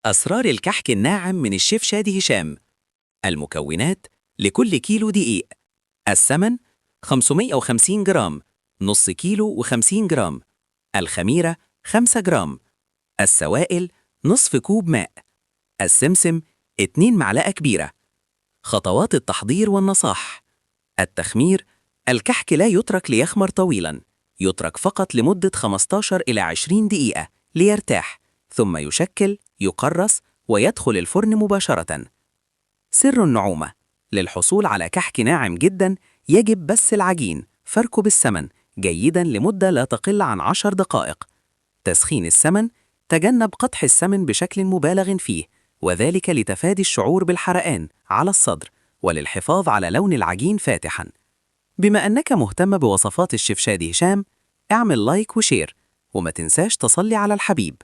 أسرار الكحك الناعم من الشيف شادي هشام. المكونات: لكل كيلو دقيق. الثمن: 550 جرام، نص كيلو و50 جرام. الخميرة: 5 جرام. السوائل: نصف كوب ماء. السمسم: 2 معلقة كبيرة. خطوات التحضير والنصاح: التخمير: الكحك لا يترك ليخمر طويلا، يترك فقط لمدة 15 إلى 20 دقيقة ليرتاح، ثم يشكل، يقرص، ويدخل الفرن مباشرة. سر النعومة: للحصول على كحك ناعم جدا يجب بس العجين فركه بالسمن جيدا لمدة لا تقل عن 10 دقائق. تسخين السمن: تجنب قطح السمن بشكل مبالغ فيه، وذلك لتفادي الشعور بالحرقان على الصدر وللحفاظ على لون العجين فاتحا. بما أنك مهتم بوصفات الشيف شادي هشام، اعمل لايك وشير، وما تنساش تصلي على الحبيب.